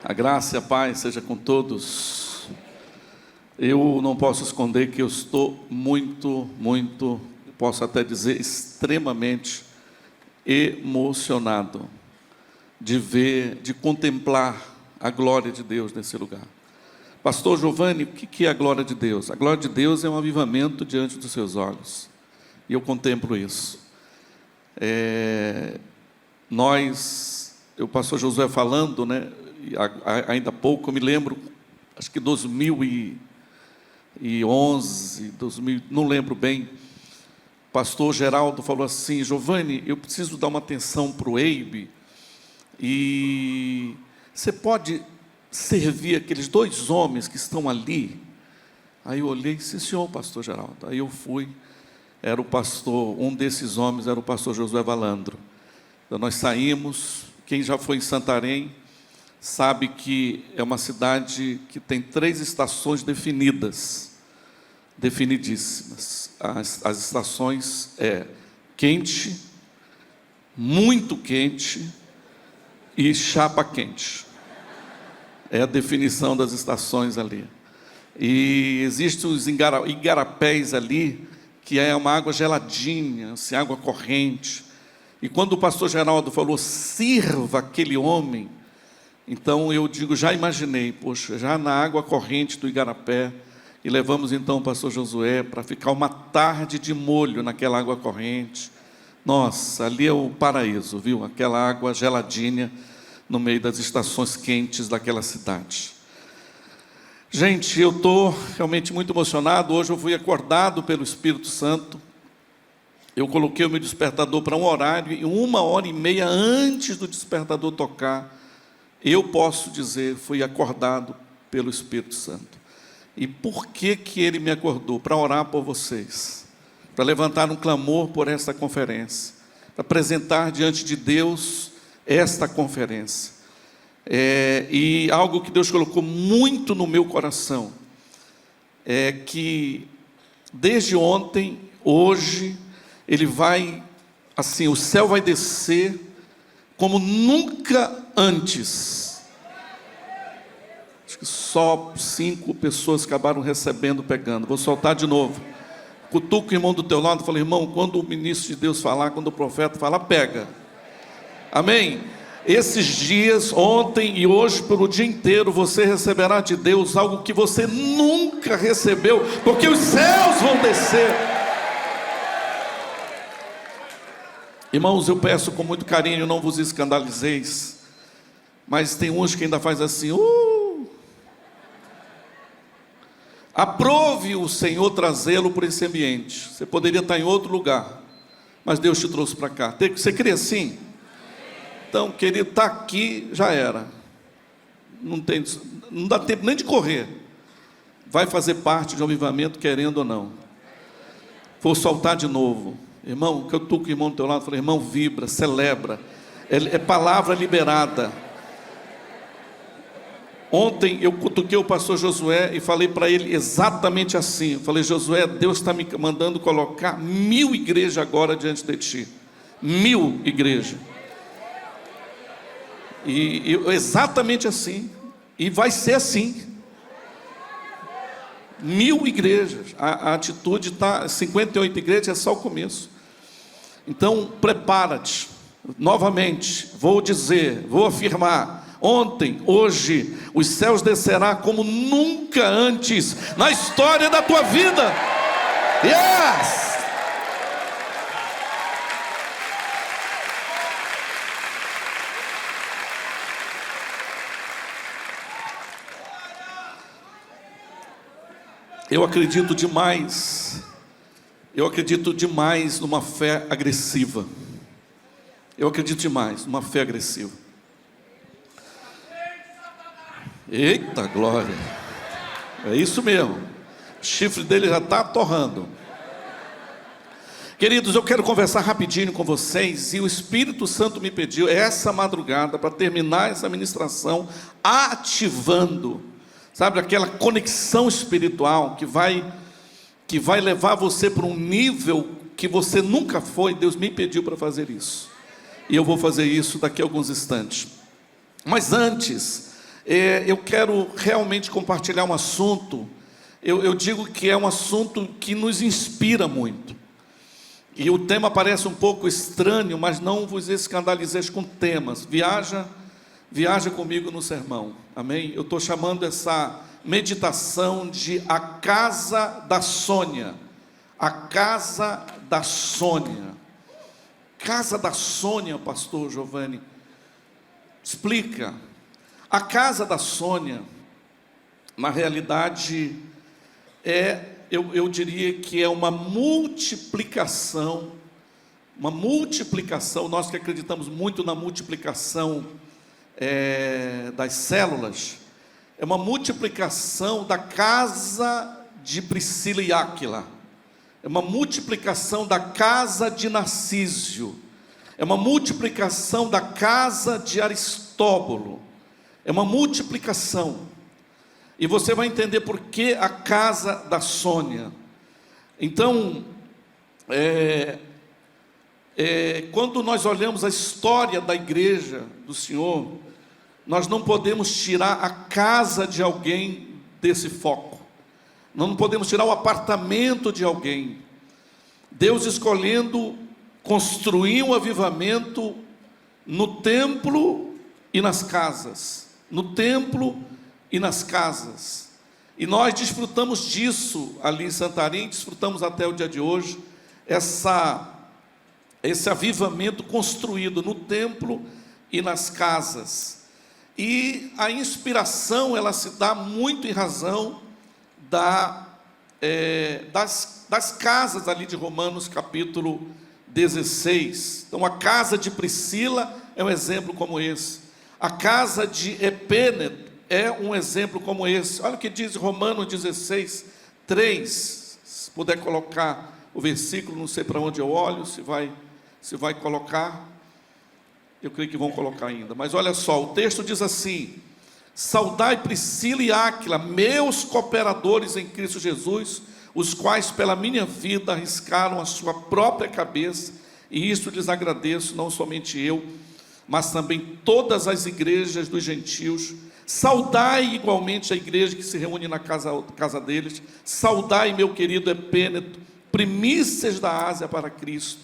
A graça e a paz seja com todos. Eu não posso esconder que eu estou muito, posso até dizer extremamente emocionado de ver, de contemplar a glória de Deus nesse lugar. Pastor Giovanni, o que é a glória de Deus? A glória de Deus é um avivamento diante dos seus olhos. E eu contemplo isso. O pastor Josué falando, né? Ainda há pouco, eu me lembro, acho que 2011, não lembro bem, o pastor Geraldo falou assim: Giovanni, eu preciso dar uma atenção para o Eibe, e você pode servir aqueles dois homens que estão ali? Aí eu olhei, sim senhor, pastor Geraldo. Aí eu fui, era o pastor, um desses homens era o pastor Josué Valandro. Então nós saímos, quem já foi em Santarém, sabe que é uma cidade que tem 3 estações definidíssimas. As estações é quente, muito quente e chapa quente. É a definição das estações ali. E existem os igarapés ali, que é uma água geladinha, assim, água corrente. E quando o pastor Geraldo falou, sirva aquele homem, então eu digo, já imaginei, poxa, já na água corrente do igarapé, e levamos então o pastor Josué para ficar uma tarde de molho naquela água corrente. Nossa, ali é o paraíso, viu? Aquela água geladinha no meio das estações quentes daquela cidade. Gente, eu estou realmente muito emocionado. Hoje eu fui acordado pelo Espírito Santo. Eu coloquei o meu despertador para um horário, e 1h30 antes do despertador tocar, eu posso dizer, fui acordado pelo Espírito Santo. E por que ele me acordou? Para orar por vocês, para levantar um clamor por esta conferência, para apresentar diante de Deus esta conferência. E algo que Deus colocou muito no meu coração, é que desde ontem, hoje, Ele vai, assim, o céu vai descer como nunca antes. Acho que só 5 pessoas acabaram recebendo, pegando. Vou soltar de novo. Cutuca o irmão do teu lado e fala: irmão, quando o ministro de Deus falar, quando o profeta falar, pega. Amém? Esses dias, ontem e hoje, pelo dia inteiro, você receberá de Deus algo que você nunca recebeu, porque os céus vão descer. Irmãos, eu peço com muito carinho, não vos escandalizeis, mas tem uns que ainda faz assim, Aprove o Senhor trazê-lo por esse ambiente. Você poderia estar em outro lugar, mas Deus te trouxe para cá. Você crê assim? Então, querido, está aqui, já era. Não dá tempo nem de correr. Vai fazer parte de um avivamento, querendo ou não. Vou soltar de novo. Irmão, que eu estou com o irmão do teu lado, falei, irmão, vibra, celebra, é palavra liberada. Ontem eu cutuquei o pastor Josué e falei para ele exatamente assim. Eu falei, Josué, Deus está me mandando colocar 1000 igrejas agora diante de ti. 1000 igrejas. E exatamente assim. E vai ser assim. 1000 igrejas. A atitude está, 58 igrejas é só o começo. Então prepara-te. Novamente, vou dizer, vou afirmar, ontem, hoje, os céus descerá como nunca antes na história da tua vida. Yes! Eu acredito demais numa fé agressiva. Eu acredito demais numa fé agressiva. Eita glória! É isso mesmo. O chifre dele já está torrando. Queridos, eu quero conversar rapidinho com vocês. E o Espírito Santo me pediu essa madrugada para terminar essa ministração ativando, sabe, aquela conexão espiritual que vai levar você para um nível que você nunca foi. Deus me pediu para fazer isso. E eu vou fazer isso daqui a alguns instantes. Mas antes, Eu quero realmente compartilhar um assunto. Eu digo que é um assunto que nos inspira muito. E o tema parece um pouco estranho, mas não vos escandalizeis com temas. Viaja comigo no sermão, amém? Eu estou chamando essa meditação de A Casa da Sônia. A Casa da Sônia. Casa da Sônia, pastor Giovanni. Explica. A Casa da Sônia, na realidade, eu diria que é uma multiplicação, nós que acreditamos muito na multiplicação das células, é uma multiplicação da casa de Priscila e Áquila, é uma multiplicação da casa de Narcísio, é uma multiplicação da casa de Aristóbulo, é uma multiplicação. E você vai entender por que a casa da Sônia. Então, quando nós olhamos a história da igreja do Senhor, nós não podemos tirar a casa de alguém desse foco. Não podemos tirar o apartamento de alguém. Deus escolhendo construir um avivamento no templo e nas casas. No templo e nas casas. E nós desfrutamos disso ali em Santarém, desfrutamos até o dia de hoje, esse avivamento construído no templo e nas casas. E a inspiração, ela se dá muito em razão das casas ali de Romanos capítulo 16. Então a casa de Priscila é um exemplo como esse. A casa de Epêneto é um exemplo como esse. Olha o que diz Romanos 16, 3. Se puder colocar o versículo, não sei para onde eu olho, se vai colocar. Eu creio que vão colocar ainda. Mas olha só, o texto diz assim: saudai Priscila e Áquila, meus cooperadores em Cristo Jesus, os quais pela minha vida arriscaram a sua própria cabeça, e isto lhes agradeço, não somente eu, mas também todas as igrejas dos gentios. Saudai igualmente a igreja que se reúne na casa deles. Saudai, meu querido Epêneto, primícias da Ásia para Cristo.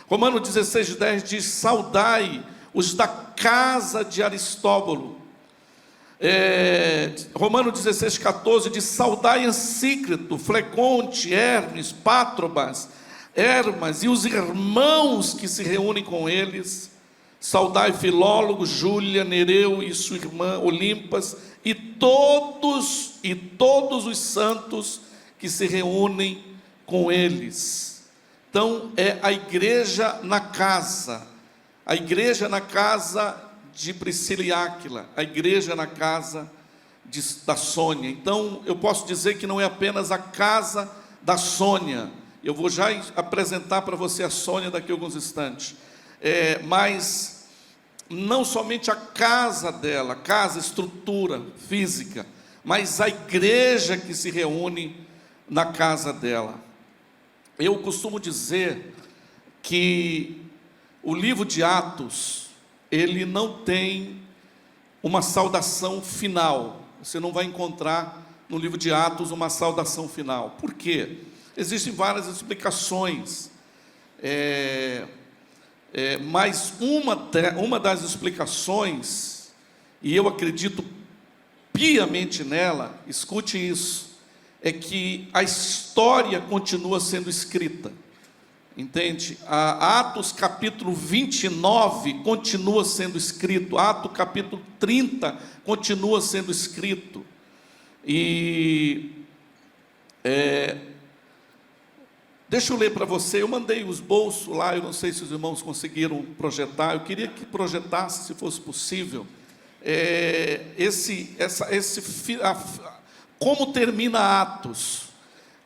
Romanos 16:10 diz: saudai os da casa de Aristóbulo. Romanos 16:14 diz: saudai Ansícrito, Flegonte, Hermes, Pátrobas, Hermas e os irmãos que se reúnem com eles. Saudai Filólogo, Júlia, Nereu e sua irmã Olimpas e todos os santos que se reúnem com eles. Então é a igreja na casa de Priscila e Áquila, a igreja na casa da Sônia. Então eu posso dizer que não é apenas a casa da Sônia. Eu vou já apresentar para você a Sônia daqui a alguns instantes. Mas não somente a casa dela, casa, estrutura física, mas a igreja que se reúne na casa dela. Eu costumo dizer que o livro de Atos, ele não tem uma saudação final. Você não vai encontrar no livro de Atos uma saudação final. Por quê? Existem várias explicações. Mas uma das explicações, e eu acredito piamente nela, escute isso, é que a história continua sendo escrita, entende? Atos capítulo 29 continua sendo escrito, Atos capítulo 30 continua sendo escrito, e deixa eu ler para você. Eu mandei os bolsos lá, eu não sei se os irmãos conseguiram projetar, eu queria que projetasse, se fosse possível, como termina Atos.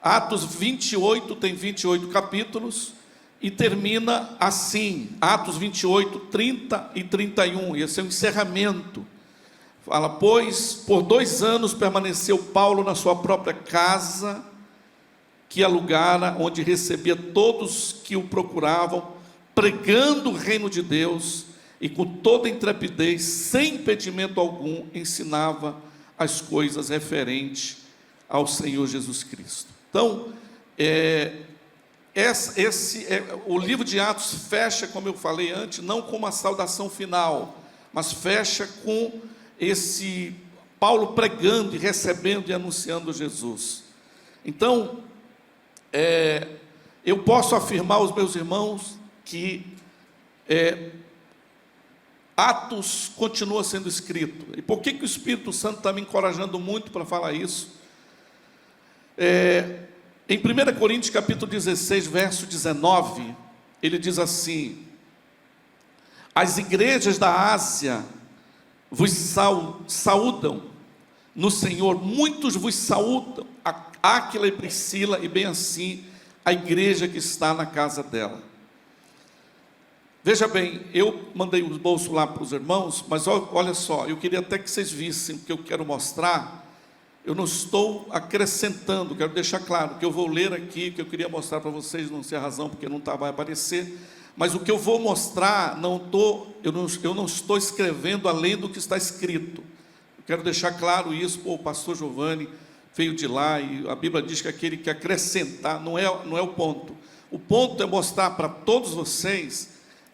Atos 28 tem 28 capítulos, e termina assim, Atos 28, 30 e 31, esse é o encerramento. Fala: pois por 2 anos permaneceu Paulo na sua própria casa, que alugara, onde recebia todos que o procuravam, pregando o reino de Deus e com toda intrepidez, sem impedimento algum, ensinava as coisas referentes ao Senhor Jesus Cristo. Então, o livro de Atos fecha, como eu falei antes, não com uma saudação final, mas fecha com esse Paulo pregando e recebendo e anunciando Jesus. Então, eu posso afirmar aos meus irmãos que Atos continua sendo escrito. E por que o Espírito Santo está me encorajando muito para falar isso? Em 1 Coríntios capítulo 16, verso 19, ele diz assim: as igrejas da Ásia vos saúdam no Senhor, muitos vos saúdam, Áquila e Priscila, e bem assim a igreja que está na casa dela. Veja bem, eu mandei os bolsos lá para os irmãos, mas olha só, eu queria até que vocês vissem o que eu quero mostrar. Eu não estou acrescentando, quero deixar claro que eu vou ler aqui, que eu queria mostrar para vocês, não sei a razão, porque não vai aparecer, mas o que eu vou mostrar, eu não estou escrevendo além do que está escrito. Eu quero deixar claro isso. O pastor Giovanni veio de lá, e a Bíblia diz que aquele que acrescentar, não é o ponto. O ponto é mostrar para todos vocês,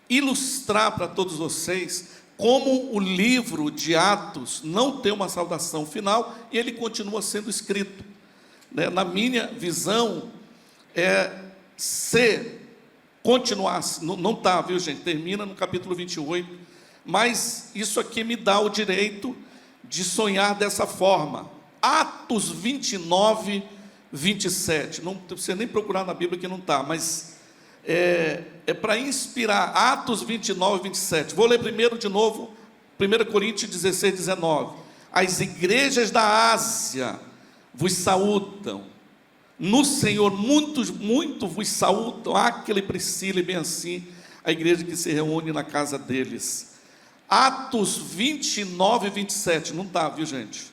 ilustrar para todos vocês, como o livro de Atos não tem uma saudação final, e ele continua sendo escrito. Na minha visão, se continuasse, não está, viu gente, termina no capítulo 28, mas isso aqui me dá o direito de sonhar dessa forma. Atos 29, 27, não precisa nem procurar na Bíblia que não está, mas é para inspirar. Atos 29, 27, vou ler primeiro de novo, 1 Coríntios 16, 19, as igrejas da Ásia vos saúdam, no Senhor muito vos saúdam, Áquila e Priscila, e bem assim a igreja que se reúne na casa deles. Atos 29, 27, não está, viu gente?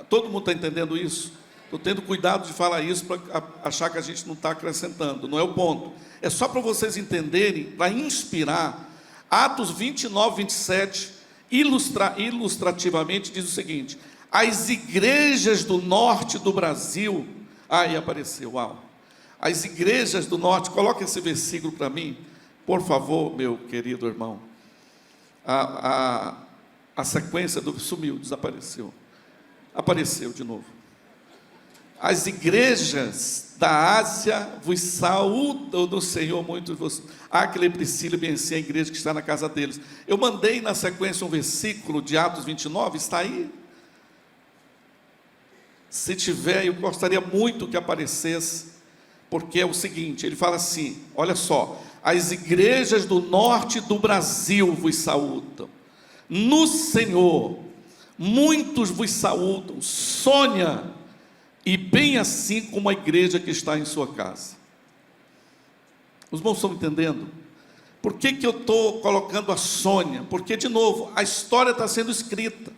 Todo mundo está entendendo isso? Estou tendo cuidado de falar isso para achar que a gente não está acrescentando, não é o ponto. É só para vocês entenderem, para inspirar. Atos 29, 27, ilustrativamente diz o seguinte: as igrejas do norte do Brasil, aí apareceu, uau. As igrejas do norte, coloca esse versículo para mim, por favor, meu querido irmão. A sequência sumiu, desapareceu. Apareceu de novo. As igrejas da Ásia vos saúdam do Senhor, muitos de vocês. Áquila e Priscila, bem assim, a igreja que está na casa deles. Eu mandei na sequência um versículo de Atos 29, está aí? Se tiver, eu gostaria muito que aparecesse, porque é o seguinte, ele fala assim, olha só: as igrejas do norte do Brasil vos saúdam, no Senhor, muitos vos saúdam, Sônia, e bem assim como a igreja que está em sua casa. Os irmãos estão entendendo? Por que eu estou colocando a Sônia? Porque, de novo, a história está sendo escrita.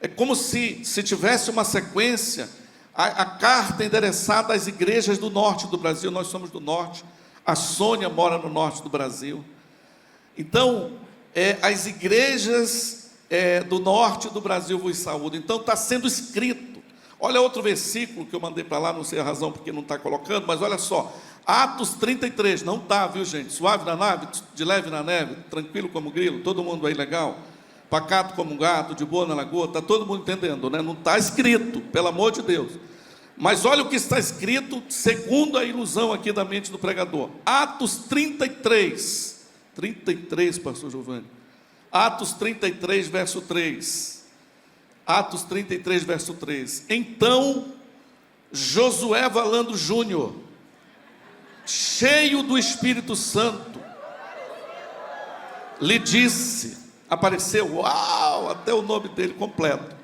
É como se tivesse uma sequência, a carta endereçada às igrejas do norte do Brasil. Nós somos do norte, a Sônia mora no norte do Brasil. Então, as igrejas do norte do Brasil vos saúdam. Então, está sendo escrito. Olha outro versículo que eu mandei para lá, não sei a razão porque não está colocando, mas olha só, Atos 33, não está, viu gente? Suave na nave, de leve na neve, tranquilo como grilo, todo mundo aí legal, pacato como um gato, de boa na lagoa, está todo mundo entendendo, né? Não está escrito, pelo amor de Deus. Mas olha o que está escrito, segundo a ilusão aqui da mente do pregador. Atos 33, pastor Giovanni. Atos 33, verso 3. Atos 33, verso 3. Então, Josué Valando Júnior, cheio do Espírito Santo, lhe disse, apareceu, uau, até o nome dele completo.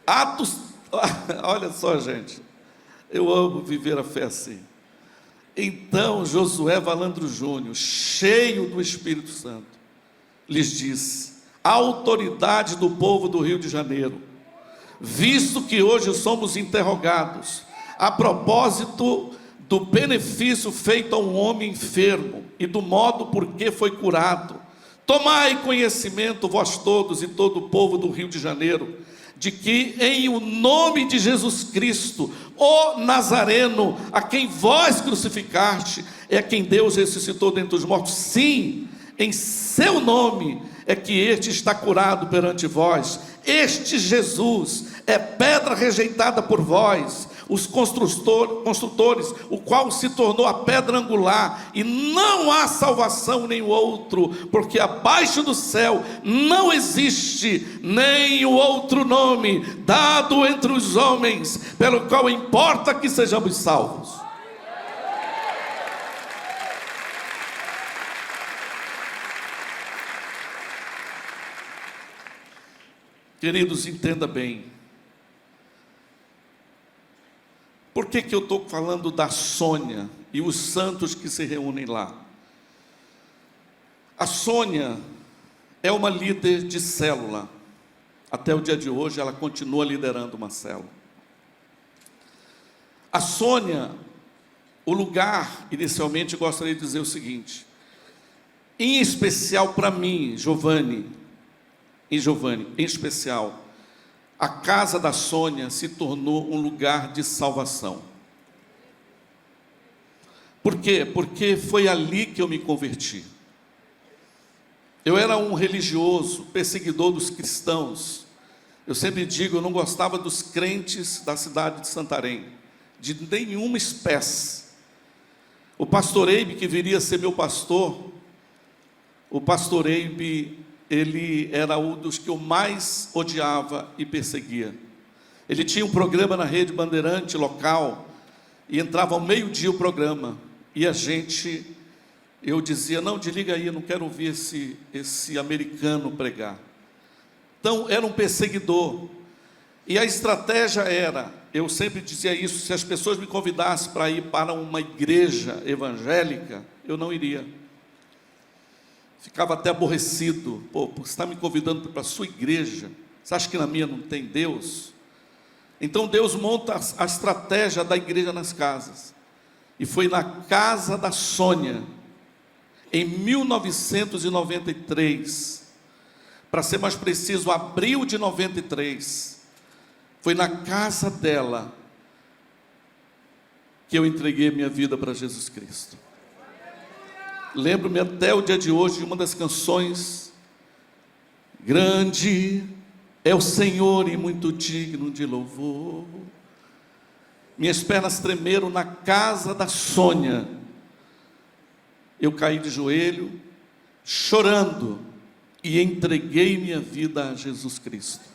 Atos, olha só gente, eu amo viver a fé assim. Então, Josué Valando Júnior, cheio do Espírito Santo, lhes disse: a autoridade do povo do Rio de Janeiro, visto que hoje somos interrogados a propósito do benefício feito a um homem enfermo e do modo por que foi curado, Tomai conhecimento, vós todos e todo o povo do Rio de Janeiro, de que em o nome de Jesus Cristo, o Nazareno, a quem vós crucificaste, é quem Deus ressuscitou dentre os mortos. Sim, em seu nome é que este está curado perante vós. Este Jesus é pedra rejeitada por vós, os construtores, o qual se tornou a pedra angular, e não há salvação nem outro, porque abaixo do céu não existe nem o outro nome dado entre os homens, pelo qual importa que sejamos salvos. Queridos, entenda bem. Por que eu estou falando da Sônia e os santos que se reúnem lá? A Sônia é uma líder de célula. Até o dia de hoje ela continua liderando uma célula. A Sônia, o lugar, inicialmente eu gostaria de dizer o seguinte, em especial para mim, Giovanni, em especial, a casa da Sônia se tornou um lugar de salvação. Por quê? Porque foi ali que eu me converti. Eu era um religioso, perseguidor dos cristãos. Eu sempre digo, eu não gostava dos crentes da cidade de Santarém, de nenhuma espécie. O pastor Eibe, que viria a ser meu pastor, o pastor Eibe, ele era um dos que eu mais odiava e perseguia. Ele tinha um programa na Rede Bandeirante local, e entrava ao meio-dia o programa, e eu dizia, não, desliga aí, eu não quero ouvir esse americano pregar. Então, era um perseguidor, e a estratégia era, eu sempre dizia isso, se as pessoas me convidassem para ir para uma igreja evangélica, eu não iria. Ficava até aborrecido. Você está me convidando para a sua igreja? Você acha que na minha não tem Deus? Então Deus monta a estratégia da igreja nas casas. E foi na casa da Sônia, em 1993, para ser mais preciso, abril de 93, foi na casa dela que eu entreguei minha vida para Jesus Cristo. Lembro-me até o dia de hoje de uma das canções, grande é o Senhor e muito digno de louvor. Minhas pernas tremeram na casa da Sônia. Eu caí de joelho, chorando, e entreguei minha vida a Jesus Cristo.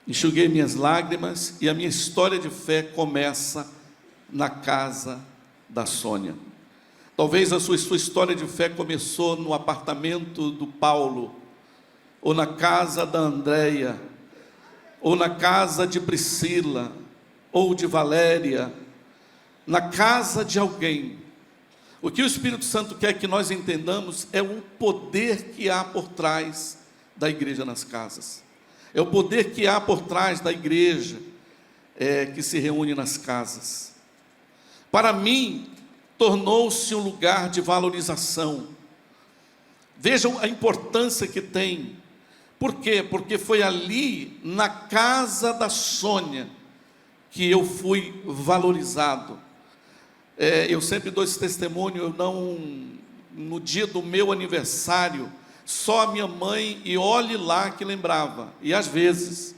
Enxuguei minhas lágrimas, e a minha história de fé começa na casa da Sônia. Talvez a sua história de fé começou no apartamento do Paulo, ou na casa da Andréia, ou na casa de Priscila, ou de Valéria, na casa de alguém. O que o Espírito Santo quer que nós entendamos é o poder que há por trás da igreja nas casas. É o poder que há por trás da igreja que se reúne nas casas. Para mim, tornou-se um lugar de valorização. Vejam a importância que tem. Por quê? Porque foi ali, na casa da Sônia, que eu fui valorizado. Eu sempre dou esse testemunho, no dia do meu aniversário, só a minha mãe, e olhe lá que lembrava, e às vezes,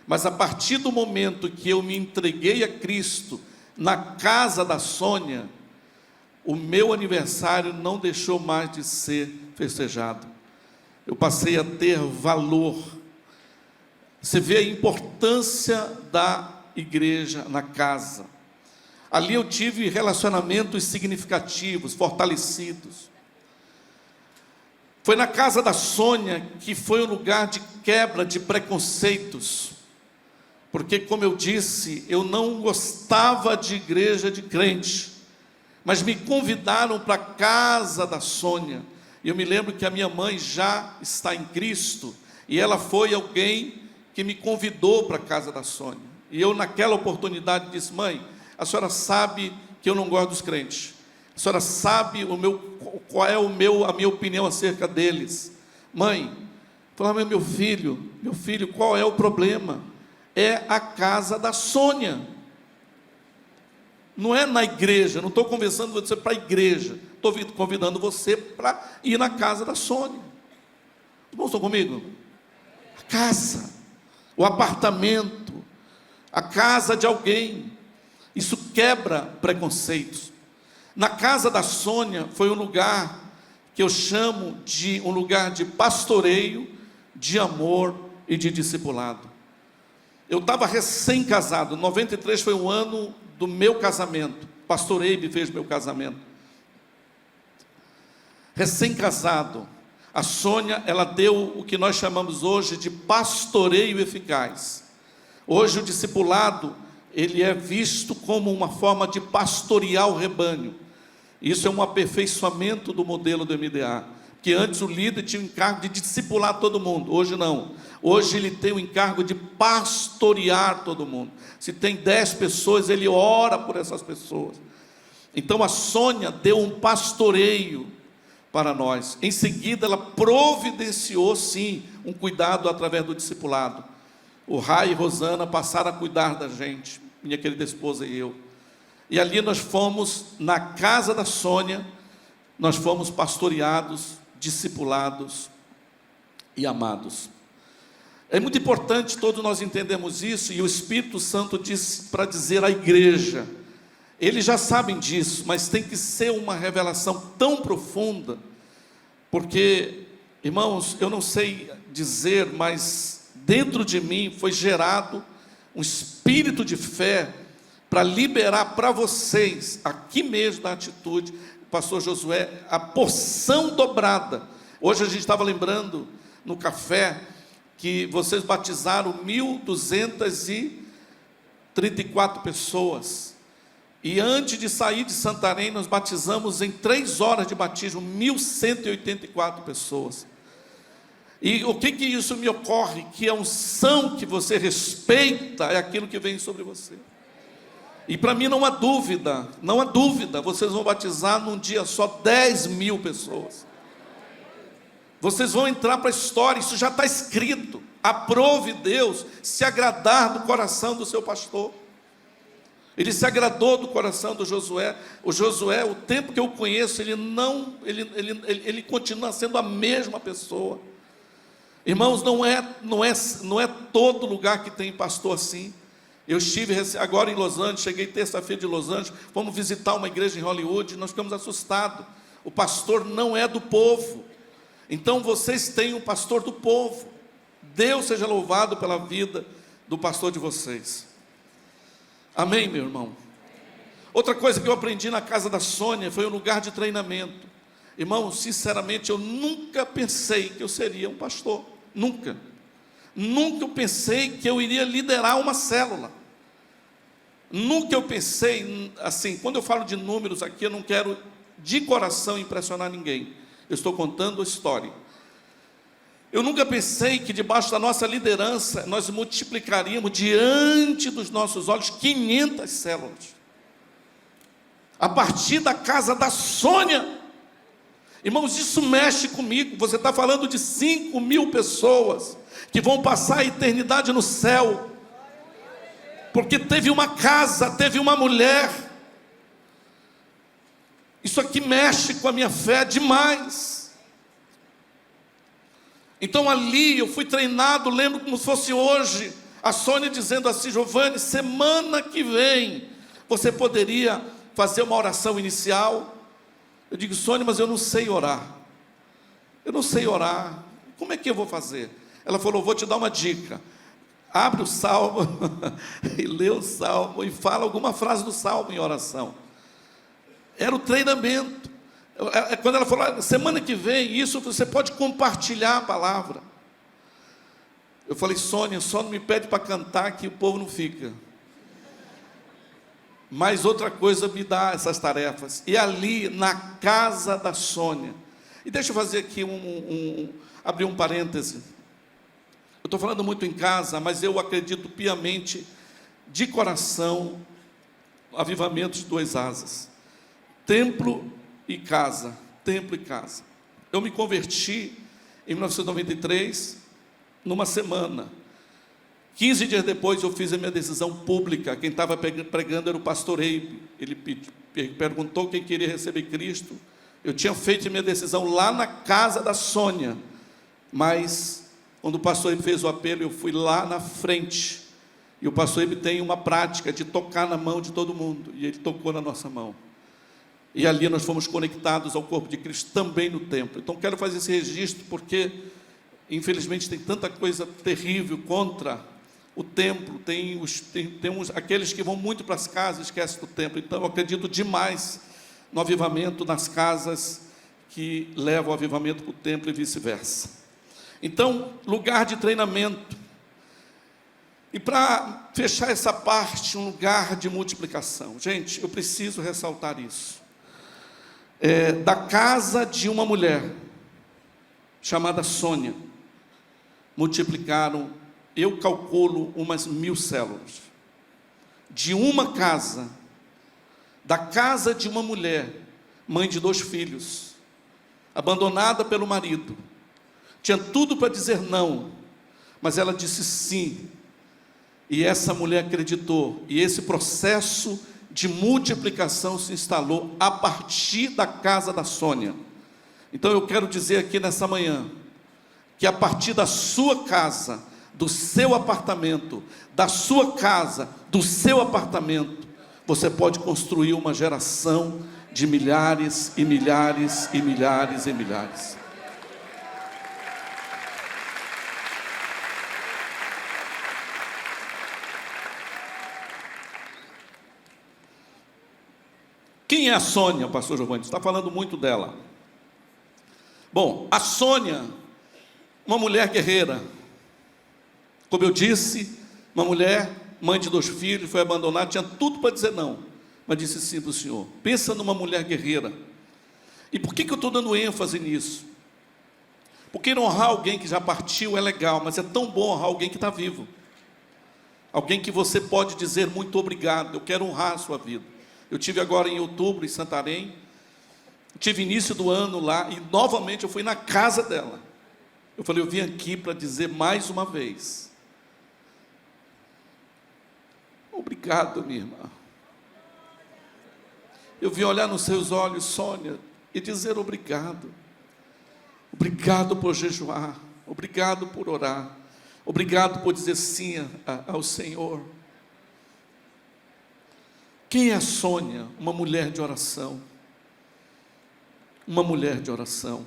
mas a partir do momento que eu me entreguei a Cristo, na casa da Sônia, o meu aniversário não deixou mais de ser festejado. Eu passei a ter valor. Você vê a importância da igreja na casa. Ali eu tive relacionamentos significativos, fortalecidos. Foi na casa da Sônia que foi um lugar de quebra de preconceitos. Porque, como eu disse, eu não gostava de igreja de crente. Mas me convidaram para a casa da Sônia. E eu me lembro que a minha mãe já está em Cristo, e ela foi alguém que me convidou para a casa da Sônia. E eu, naquela oportunidade, disse, mãe, a senhora sabe que eu não gosto dos crentes. A senhora sabe o qual é a minha opinião acerca deles. Mãe, falava, meu filho, qual é o problema? É a casa da Sônia. Não é na igreja, não estou conversando você para a igreja, estou convidando você para ir na casa da Sônia. Os irmãos estão comigo? A casa, o apartamento, a casa de alguém, isso quebra preconceitos. Na casa da Sônia foi um lugar que eu chamo de um lugar de pastoreio, de amor e de discipulado. Eu estava recém-casado, 93 foi o ano do meu casamento, pastor Eibe fez meu casamento. Recém-casado, a Sônia, ela deu o que nós chamamos hoje de pastoreio eficaz. Hoje o discipulado, ele é visto como uma forma de pastorear o rebanho. Isso é um aperfeiçoamento do modelo do MDA, que antes o líder tinha o encargo de discipular todo mundo, hoje não. Hoje ele tem o encargo de pastorear todo mundo. Se tem 10 pessoas, ele ora por essas pessoas. Então a Sônia deu um pastoreio para nós. Em seguida ela providenciou sim um cuidado através do discipulado. O Rai e Rosana passaram a cuidar da gente, minha querida esposa e eu. E ali nós fomos na casa da Sônia, nós fomos pastoreados, discipulados e amados. É muito importante todos nós entendemos isso, e o Espírito Santo disse para dizer à igreja, eles já sabem disso, mas tem que ser uma revelação tão profunda, porque, irmãos, eu não sei dizer, mas dentro de mim foi gerado um espírito de fé para liberar para vocês, aqui mesmo na atitude, pastor Josué, a porção dobrada. Hoje a gente estava lembrando no café que vocês batizaram 1.234 pessoas. E antes de sair de Santarém, nós batizamos em 3 horas de batismo 1.184 pessoas. E o que isso me ocorre? Que a unção que você respeita é aquilo que vem sobre você. E para mim não há dúvida, vocês vão batizar num dia só 10.000 pessoas. Vocês vão entrar para a história, isso já está escrito. Aprove Deus se agradar do coração do seu pastor. Ele se agradou do coração do Josué. O Josué, o tempo que eu conheço, ele continua sendo a mesma pessoa. Irmãos, não é todo lugar que tem pastor assim. Eu estive agora em Los Angeles, cheguei terça-feira de Los Angeles, fomos visitar uma igreja em Hollywood, e nós ficamos assustados. O pastor não é do povo. Então vocês têm um pastor do povo. Deus seja louvado pela vida do pastor de vocês. Amém, meu irmão? Outra coisa que eu aprendi na casa da Sônia foi um lugar de treinamento. Irmão, sinceramente, eu nunca pensei que eu seria um pastor. Nunca eu pensei que eu iria liderar uma célula. Nunca eu pensei, assim, quando eu falo de números aqui, eu não quero de coração impressionar ninguém. Eu estou contando a história. Eu nunca pensei que debaixo da nossa liderança, nós multiplicaríamos diante dos nossos olhos 500 células. A partir da casa da Sônia. Irmãos, isso mexe comigo. Você está falando de 5.000 pessoas que vão passar a eternidade no céu, porque teve uma casa, teve uma mulher. Isso aqui mexe com a minha fé demais. Então ali eu fui treinado, lembro como se fosse hoje, a Sônia dizendo assim: Giovanni, semana que vem você poderia fazer uma oração inicial? Eu digo: Sônia, mas eu não sei orar. Eu não sei orar. Como é que eu vou fazer? Ela falou: vou te dar uma dica. Abre o salmo e lê o salmo e fala alguma frase do salmo em oração. Era o treinamento. Quando ela falou: semana que vem, isso você pode compartilhar a palavra. Eu falei: Sônia, só não me pede para cantar que o povo não fica. Mas outra coisa me dá essas tarefas. E ali, na casa da Sônia. E deixa eu fazer aqui abrir um parêntese. Eu estou falando muito em casa, mas eu acredito piamente, de coração, avivamentos de 2 asas. Templo e casa. templo e casa. Eu me converti em 1993, numa semana. 15 dias depois eu fiz a minha decisão pública. Quem estava pregando era o pastor Eibe. Ele perguntou quem queria receber Cristo. Eu tinha feito a minha decisão lá na casa da Sônia, mas quando o pastor Eibe fez o apelo, eu fui lá na frente. E o pastor Eibe tem uma prática de tocar na mão de todo mundo, e ele tocou na nossa mão. E ali nós fomos conectados ao corpo de Cristo também no templo. Então quero fazer esse registro porque infelizmente tem tanta coisa terrível contra o templo. Tem aqueles que vão muito para as casas e esquecem do templo. Então eu acredito demais no avivamento nas casas que levam o avivamento para o templo e vice-versa. Então, lugar de treinamento. E para fechar essa parte, um lugar de multiplicação. Gente, eu preciso ressaltar isso. Da casa de uma mulher chamada Sônia, multiplicaram, eu calculo, umas 1000 células. De uma casa, da casa de uma mulher, mãe de 2 filhos, abandonada pelo marido, tinha tudo para dizer não, mas ela disse sim, e essa mulher acreditou, e esse processo de multiplicação se instalou a partir da casa da Sônia. Então eu quero dizer aqui nessa manhã, que a partir da sua casa, do seu apartamento, da sua casa, do seu apartamento, você pode construir uma geração de milhares e milhares e milhares e milhares. Quem é a Sônia, pastor Giovanni? Você está falando muito dela. Bom, a Sônia, uma mulher guerreira, como eu disse, uma mulher, mãe de 2 filhos, foi abandonada, tinha tudo para dizer não, mas disse sim para o Senhor. Pensa numa mulher guerreira. E por que eu estou dando ênfase nisso? Porque honrar alguém que já partiu é legal, mas é tão bom honrar alguém que está vivo. Alguém que você pode dizer muito obrigado, eu quero honrar a sua vida. Eu tive agora em outubro em Santarém, tive início do ano lá, e novamente eu fui na casa dela. Eu falei, eu vim aqui para dizer mais uma vez, obrigado, minha irmã. Eu vim olhar nos seus olhos, Sônia, e dizer obrigado. Obrigado por jejuar, obrigado por orar, obrigado por dizer sim ao Senhor. Quem é a Sônia? Uma mulher de oração. Uma mulher de oração.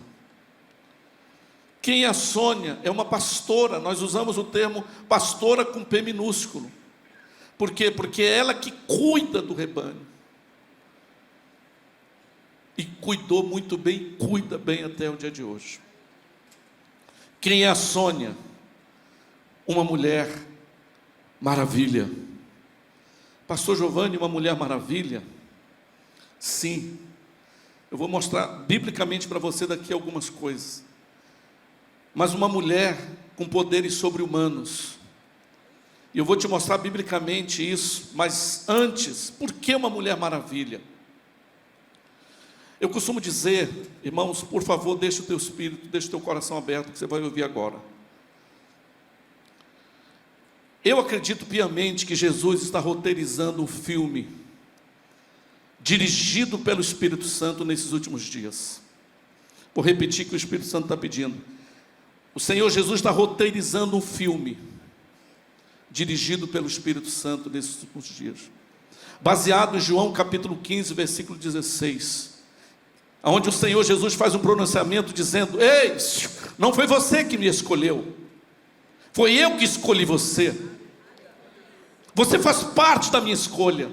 Quem é a Sônia? É uma pastora. Nós usamos o termo pastora com P minúsculo. Por quê? Porque é ela que cuida do rebanho. E cuidou muito bem, cuida bem até o dia de hoje. Quem é a Sônia? Uma mulher maravilha. Pastor Giovanni, uma mulher maravilha? Sim. Eu vou mostrar biblicamente para você daqui algumas coisas. Mas uma mulher com poderes sobre-humanos. E eu vou te mostrar biblicamente isso. Mas antes, por que uma mulher maravilha? Eu costumo dizer, irmãos, por favor, deixa o teu espírito, deixa o teu coração aberto, que você vai ouvir agora. Eu acredito piamente que Jesus está roteirizando um filme dirigido pelo Espírito Santo nesses últimos dias. Vou repetir o que o Espírito Santo está pedindo. O Senhor Jesus está roteirizando um filme dirigido pelo Espírito Santo nesses últimos dias, baseado em João capítulo 15, versículo 16, onde o Senhor Jesus faz um pronunciamento dizendo: ei, não foi você que me escolheu, foi eu que escolhi você. Você faz parte da minha escolha.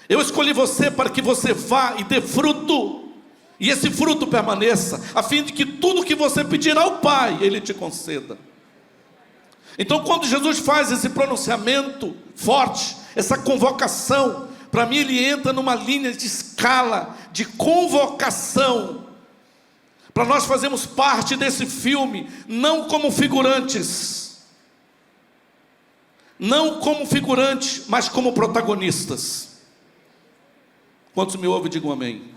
Eu escolhi você para que você vá e dê fruto, e esse fruto permaneça, a fim de que tudo que você pedir ao Pai, Ele te conceda. Então, quando Jesus faz esse pronunciamento forte, essa convocação, para mim ele entra numa linha de escala, de convocação, para nós fazermos parte desse filme, não como figurantes, mas como protagonistas. Quantos me ouvem, digam amém.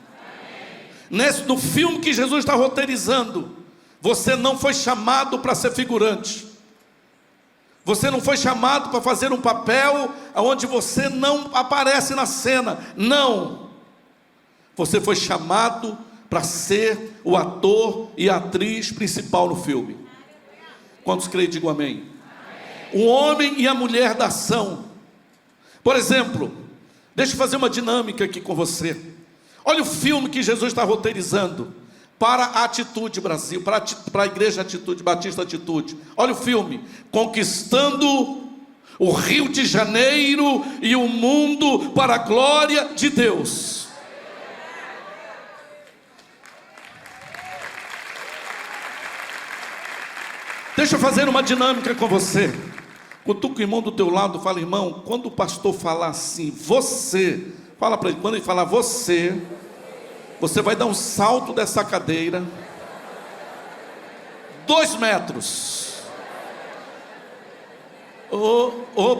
No filme que Jesus está roteirizando, você não foi chamado para ser figurante. Você não foi chamado para fazer um papel onde você não aparece na cena. Não. Você foi chamado para ser o ator e a atriz principal no filme. Quantos creem, digam amém. O homem e a mulher da ação. Por exemplo, deixa eu fazer uma dinâmica aqui com você. Olha o filme que Jesus está roteirizando para a Atitude Brasil, para a Igreja Atitude, Batista Atitude. Olha o filme, conquistando o Rio de Janeiro e o mundo para a glória de Deus. Deixa eu fazer uma dinâmica com você. Cutuca o irmão do teu lado, fala: irmão, quando o pastor falar assim, você, fala para ele, quando ele falar você vai dar um salto dessa cadeira 2 metros.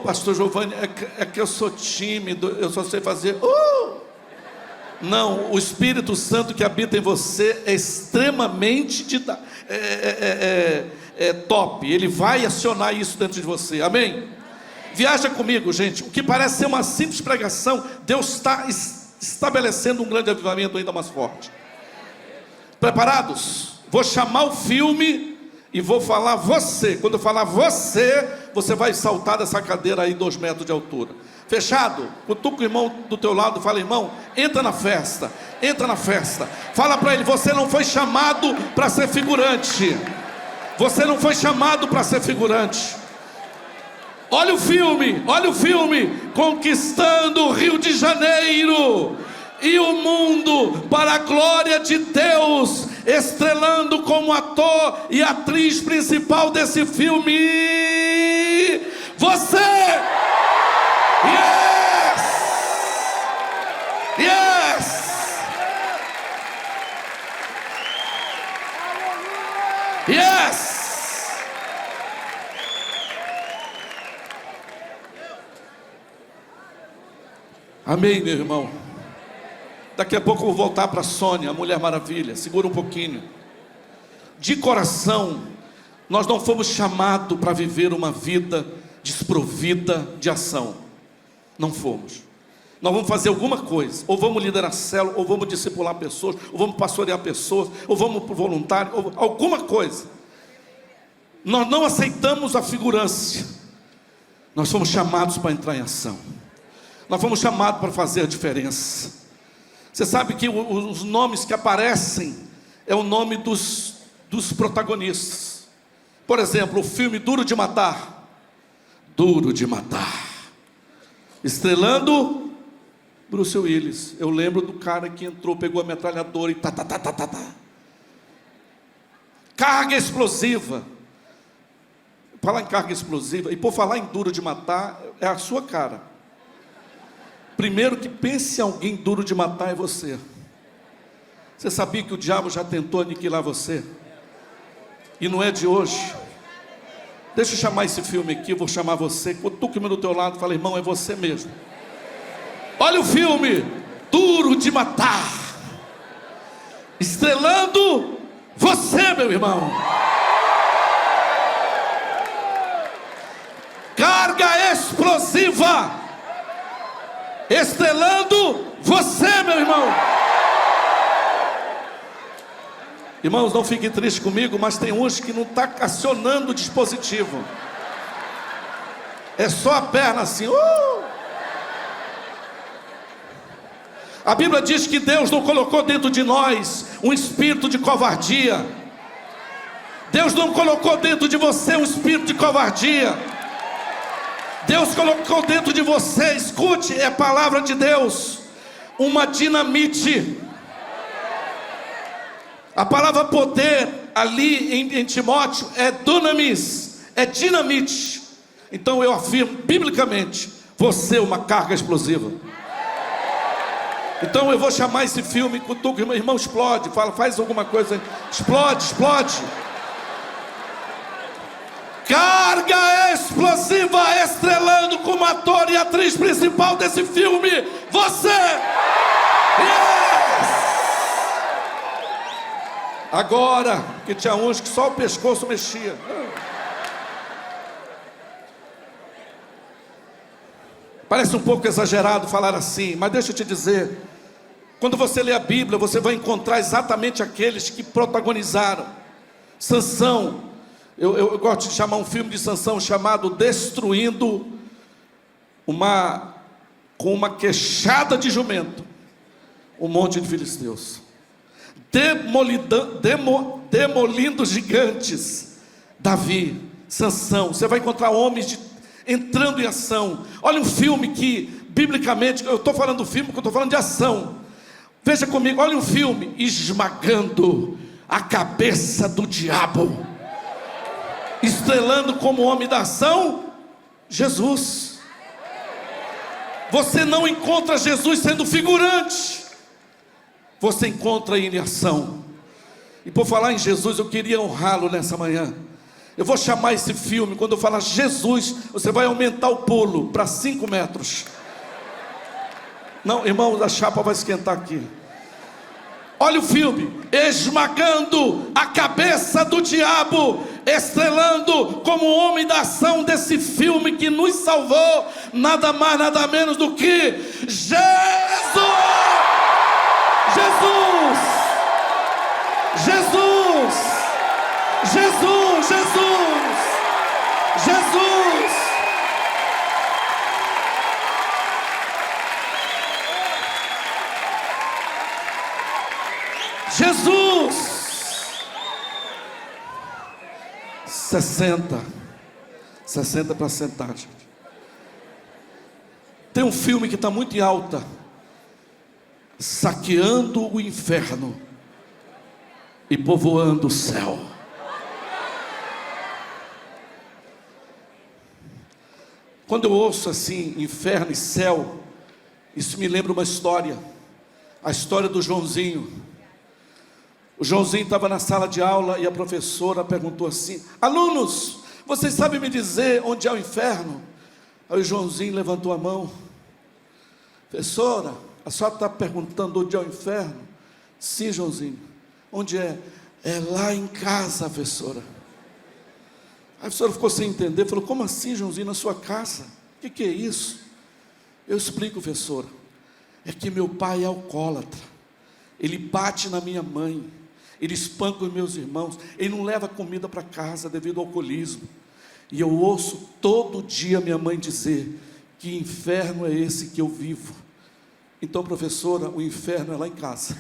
Pastor Giovanni, é que eu sou tímido, eu só sei fazer Não, o Espírito Santo que habita em você é extremamente top. Ele vai acionar isso dentro de você, amém? Viaja comigo, gente. O que parece ser uma simples pregação, Deus está estabelecendo um grande avivamento ainda mais forte. Preparados? Vou chamar o filme e vou falar você. Quando eu falar você vai saltar dessa cadeira aí 2 metros de altura. Fechado? Cutuca o irmão do teu lado, fala: irmão, entra na festa. Entra na festa. Fala para ele: você não foi chamado para ser figurante. Você não foi chamado para ser figurante. Olha o filme, conquistando o Rio de Janeiro e o mundo para a glória de Deus, estrelando como ator e atriz principal desse filme, você. Yes! Yes! Yes! Amém, meu irmão. Daqui a pouco eu vou voltar para a Sônia, a Mulher Maravilha. Segura um pouquinho. De coração, nós não fomos chamados para viver uma vida desprovida de ação. Não fomos. Nós vamos fazer alguma coisa. Ou vamos liderar célula, ou vamos discipular pessoas, ou vamos pastorear pessoas, ou vamos para o voluntário, ou alguma coisa. Nós não aceitamos a figurância. Nós fomos chamados para entrar em ação. Nós fomos chamados para fazer a diferença. Você sabe que os nomes que aparecem é o nome dos protagonistas. Por exemplo, o filme Duro de Matar. Duro de Matar. Estrelando Bruce Willis. Eu lembro do cara que entrou, pegou a metralhadora e tá. Carga explosiva. Falar em carga explosiva, e por falar em Duro de Matar, é a sua cara. Primeiro que pense em alguém duro de matar é você. Você sabia que o diabo já tentou aniquilar você? E não é de hoje. Deixa eu chamar esse filme aqui, vou chamar você. Cutuca do teu lado e fala: irmão, é você mesmo. Olha o filme, Duro de Matar. Estrelando você, meu irmão. Carga explosiva. Estrelando você, meu irmão. Irmãos, não fiquem tristes comigo, mas tem uns que não está acionando o dispositivo. É só a perna assim. A Bíblia diz que Deus não colocou dentro de nós um espírito de covardia. Deus não colocou dentro de você um espírito de covardia. Deus colocou dentro de você, escute, é a palavra de Deus, uma dinamite. A palavra poder ali em Timóteo é dunamis, é dinamite. Então eu afirmo biblicamente, você é uma carga explosiva. Então eu vou chamar esse filme, cutuca, irmão, explode, faz alguma coisa, explode. Carga explosiva, estrelando como ator e atriz principal desse filme, você. Yes! Agora, que tinha uns que só o pescoço mexia. Parece um pouco exagerado falar assim, mas deixa eu te dizer, quando você lê a Bíblia, você vai encontrar exatamente aqueles que protagonizaram. Sansão, eu gosto de chamar um filme de Sansão chamado Destruindo com uma queixada de jumento, um monte de filisteus, demolindo gigantes. Davi, Sansão, você vai encontrar homens entrando em ação. Olha um filme que, biblicamente, eu estou falando do filme porque eu estou falando de ação. Veja comigo, olha um filme, esmagando a cabeça do diabo, estrelando como homem da ação, Jesus. Você não encontra Jesus sendo figurante, você encontra ele em ação. E por falar em Jesus, eu queria honrá-lo nessa manhã. Eu vou chamar esse filme, quando eu falar Jesus, você vai aumentar o pulo para 5 metros. Não, irmão, a chapa vai esquentar aqui. Olha o filme, esmagando a cabeça do diabo, estrelando como homem da ação desse filme que nos salvou, nada mais, nada menos do que Jesus! Jesus! Jesus! Jesus! Jesus! Jesus! Jesus! 60 para sentar, gente. Tem um filme que está muito em alta, saqueando o inferno e povoando o céu. Quando eu ouço assim, inferno e céu, isso me lembra uma história, a história do Joãozinho. O Joãozinho estava na sala de aula e a professora perguntou assim: alunos, vocês sabem me dizer onde é o inferno? Aí o Joãozinho levantou a mão: professora, a senhora está perguntando onde é o inferno? Sim, Joãozinho. Onde é? É lá em casa, professora. A professora ficou sem entender, falou: como assim, Joãozinho, na sua casa? O que é isso? Eu explico, professora. É que meu pai é alcoólatra, ele bate na minha mãe, ele espanca os meus irmãos, ele não leva comida para casa devido ao alcoolismo. E eu ouço todo dia minha mãe dizer: que inferno é esse que eu vivo? Então, professora, o inferno é lá em casa.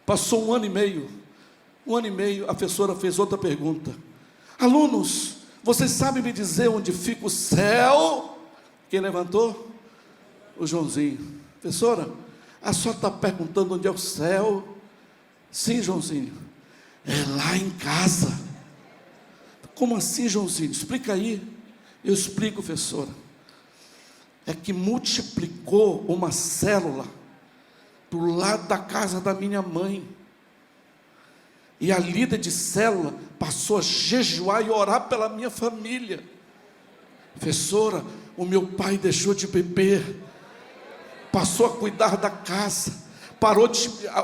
Passou um ano e meio, a professora fez outra pergunta: alunos, vocês sabem me dizer onde fica o céu? Quem levantou? O Joãozinho. Professora, a senhora está perguntando onde é o céu? Sim, Joãozinho. É lá em casa. Como assim, Joãozinho? Explica aí. Eu explico, professora. É que multiplicou uma célula do lado da casa da minha mãe, e a líder de célula passou a jejuar e orar pela minha família. Professora, o meu pai deixou de beber, passou a cuidar da casa,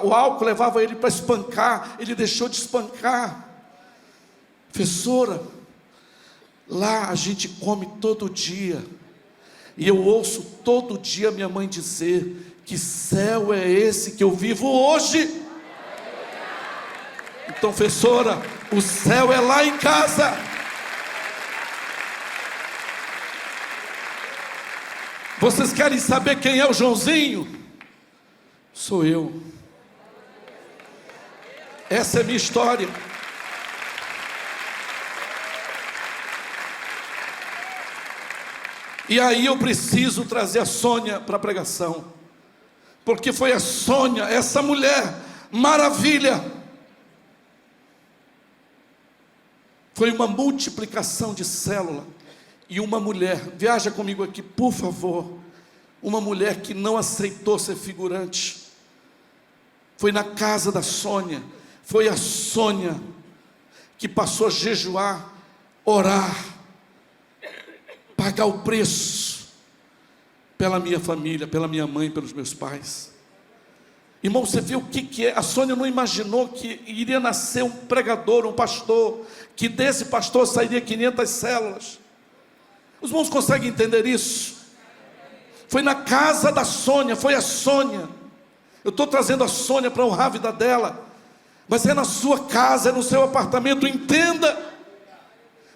o álcool levava ele para espancar, ele deixou de espancar. Professora, lá a gente come todo dia, e eu ouço todo dia minha mãe dizer: que céu é esse que eu vivo hoje? Então, professora, o céu é lá em casa. Vocês querem saber quem é o Joãozinho? Sou eu. Essa é a minha história. E aí eu preciso trazer a Sônia para a pregação, porque foi a Sônia, essa mulher maravilha, foi uma multiplicação de célula. E uma mulher, viaja comigo aqui, por favor, uma mulher que não aceitou ser figurante, foi na casa da Sônia, foi a Sônia que passou a jejuar, orar, pagar o preço pela minha família, pela minha mãe, pelos meus pais. Irmão, você viu o que é? A Sônia não imaginou que iria nascer um pregador, um pastor, que desse pastor sairia 500 células. Os irmãos conseguem entender isso? Foi na casa da Sônia, foi a Sônia. Eu estou trazendo a Sônia para honrar a vida dela, mas é na sua casa, é no seu apartamento. Entenda,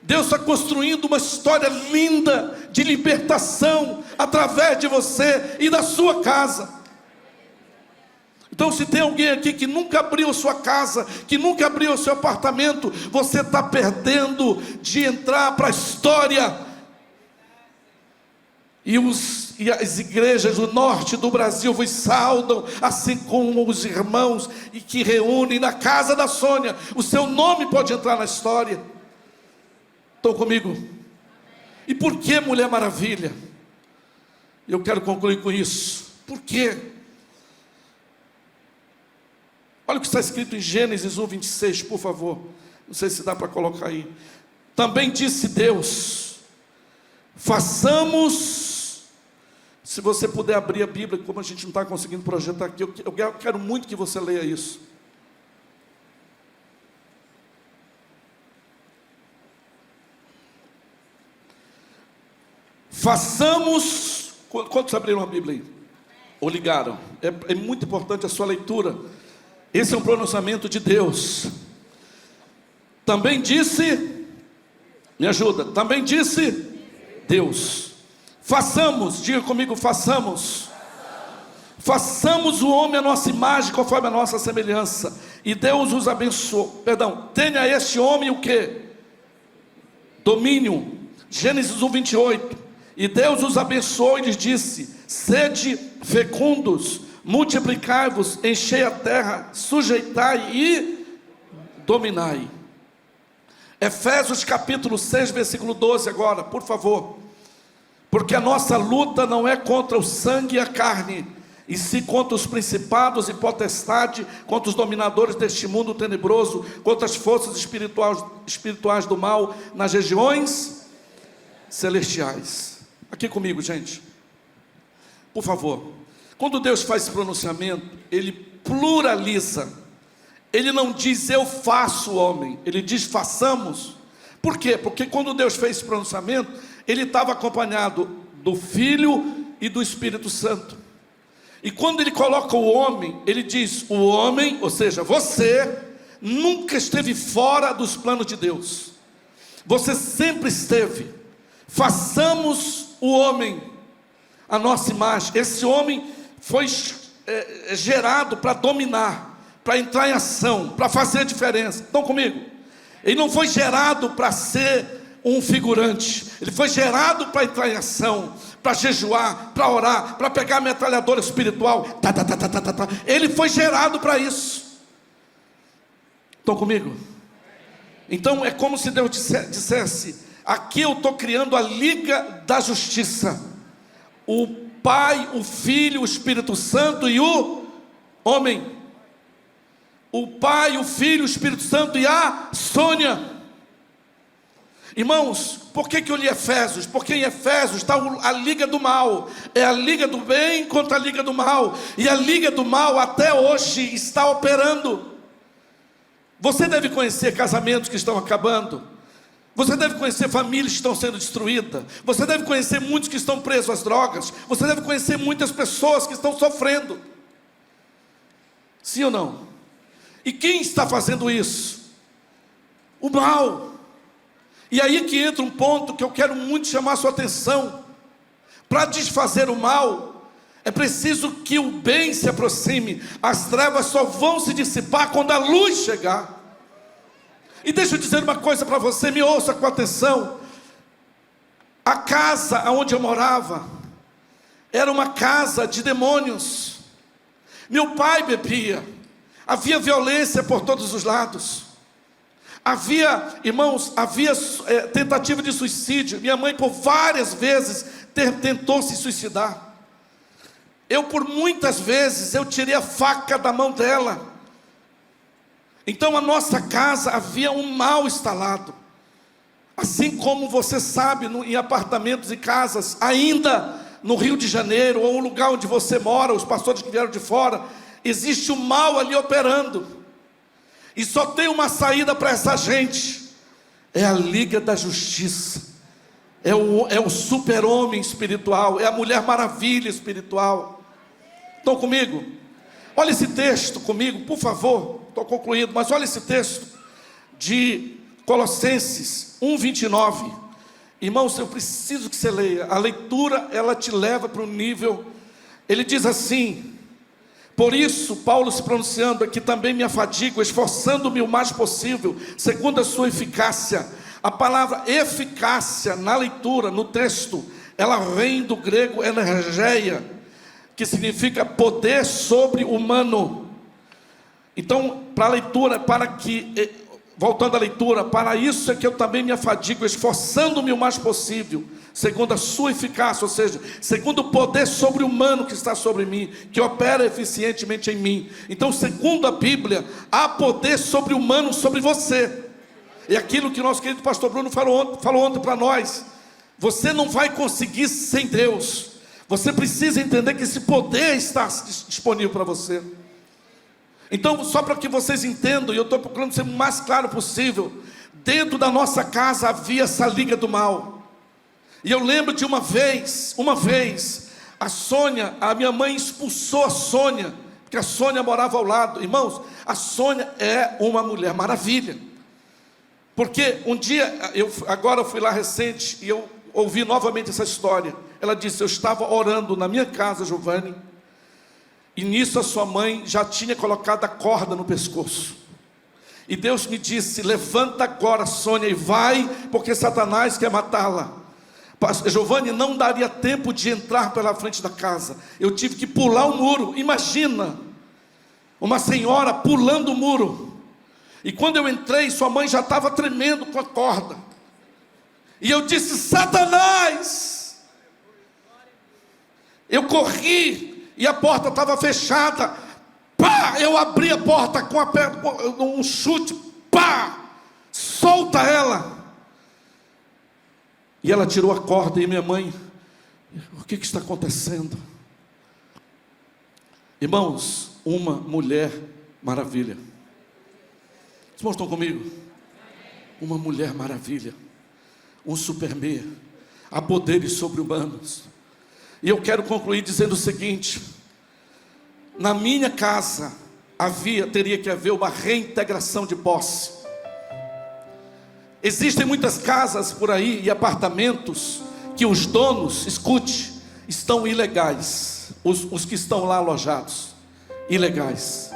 Deus está construindo uma história linda de libertação através de você e da sua casa. Então, se tem alguém aqui que nunca abriu sua casa, que nunca abriu seu apartamento, você está perdendo de entrar para a história. E as igrejas do norte do Brasil vos saudam, assim como os irmãos e que reúnem na casa da Sônia. O seu nome pode entrar na história. Estão comigo? E por que Mulher Maravilha? Eu quero concluir com isso. Por quê? Olha o que está escrito em Gênesis 1:26, por favor. Não sei se dá para colocar aí. Também disse Deus: façamos. Se você puder abrir a Bíblia, como a gente não está conseguindo projetar aqui, eu quero muito que você leia isso. Façamos. Quantos abriram a Bíblia aí? Ou ligaram? É muito importante a sua leitura. Esse é um pronunciamento de Deus. Também disse, me ajuda, também disse Deus: façamos, diga comigo, façamos. Façamos o homem à nossa imagem, conforme a nossa semelhança. E Deus os abençoou. Tenha este homem o quê? Domínio. Gênesis 1:28. E Deus os abençoou e lhes disse: sede fecundos, multiplicai-vos, enchei a terra, sujeitai e dominai. Efésios capítulo 6, versículo 12 agora, por favor. Porque a nossa luta não é contra o sangue e a carne, e sim contra os principados e potestades, contra os dominadores deste mundo tenebroso, contra as forças espirituais do mal nas regiões celestiais. Aqui comigo, gente, por favor. Quando Deus faz esse pronunciamento, Ele pluraliza. Ele não diz eu faço, homem. Ele diz façamos. Por quê? Porque quando Deus fez esse pronunciamento, Ele estava acompanhado do Filho e do Espírito Santo. E quando Ele coloca o homem, Ele diz: o homem, ou seja, você, nunca esteve fora dos planos de Deus. Você sempre esteve. Façamos o homem a nossa imagem. Esse homem foi gerado para dominar, para entrar em ação, para fazer a diferença. Estão comigo? Ele não foi gerado para ser um figurante. Ele foi gerado para entrar em ação, para jejuar, para orar, para pegar a metralhadora espiritual. Ele foi gerado para isso. Estão comigo? Então é como se Deus dissesse: aqui eu estou criando a Liga da Justiça. O Pai, o Filho, o Espírito Santo e o homem. O Pai, o Filho, o Espírito Santo e a Sônia. Irmãos, por que eu li Efésios? Porque em Efésios está a liga do mal. É a liga do bem contra a liga do mal. E a liga do mal até hoje está operando. Você deve conhecer casamentos que estão acabando. Você deve conhecer famílias que estão sendo destruídas. Você deve conhecer muitos que estão presos às drogas. Você deve conhecer muitas pessoas que estão sofrendo. Sim ou não? E quem está fazendo isso? O mal. E aí que entra um ponto que eu quero muito chamar a sua atenção. Para desfazer o mal, é preciso que o bem se aproxime. As trevas só vão se dissipar quando a luz chegar. E deixa eu dizer uma coisa para você, me ouça com atenção. A casa onde eu morava era uma casa de demônios. Meu pai bebia, havia violência por todos os lados. Havia, irmãos, tentativa de suicídio. Minha mãe por várias vezes tentou se suicidar. Por muitas vezes, eu tirei a faca da mão dela. Então a nossa casa havia um mal instalado. Assim como você sabe, em apartamentos e casas, ainda no Rio de Janeiro, ou o lugar onde você mora, os pastores que vieram de fora, existe o mal ali operando, e só tem uma saída para essa gente: é a Liga da Justiça, é o super-homem espiritual, é a Mulher Maravilha espiritual. Estão comigo? Olha esse texto comigo, por favor. Estou concluindo, mas olha esse texto de Colossenses 1:29. Irmãos, eu preciso que você leia. A leitura, ela te leva para um nível. Ele diz assim: por isso, Paulo se pronunciando aqui, também me afadigo, esforçando-me o mais possível, segundo a sua eficácia. A palavra eficácia na leitura, no texto, ela vem do grego energeia, que significa poder sobre-humano. Então, para a leitura, voltando à leitura, para isso é que eu também me afadigo, esforçando-me o mais possível, segundo a sua eficácia, ou seja, segundo o poder sobre-humano que está sobre mim, que opera eficientemente em mim. Então, segundo a Bíblia, há poder sobre-humano sobre você. E aquilo que nosso querido pastor Bruno falou ontem para nós: você não vai conseguir sem Deus. Você precisa entender que esse poder está disponível para você. Então, só para que vocês entendam, e eu estou procurando ser o mais claro possível, dentro da nossa casa havia essa liga do mal. E eu lembro de uma vez, a Sônia, a minha mãe expulsou a Sônia, porque a Sônia morava ao lado. Irmãos, a Sônia é uma mulher maravilha. Porque um dia, agora eu fui lá recente, e eu ouvi novamente essa história. Ela disse: eu estava orando na minha casa, Giovanni, e nisso a sua mãe já tinha colocado a corda no pescoço. E Deus me disse: levanta agora, Sônia, e vai, porque Satanás quer matá-la. Giovanni, não daria tempo de entrar pela frente da casa. Eu tive que pular o muro. Imagina, uma senhora pulando o muro. E quando eu entrei, sua mãe já estava tremendo com a corda. E eu disse: Satanás! Eu corri e a porta estava fechada. Pá! Eu abri a porta com um chute. Pá! Solta ela! E ela tirou a corda, e minha mãe: o que está acontecendo? Irmãos, uma mulher maravilha. Os irmãos estão comigo? Uma mulher maravilha, um superman, há poderes sobre-humanos. E eu quero concluir dizendo o seguinte: na minha casa teria que haver uma reintegração de posse. Existem muitas casas por aí e apartamentos que os donos, escute, estão ilegais. Os que estão lá alojados, ilegais.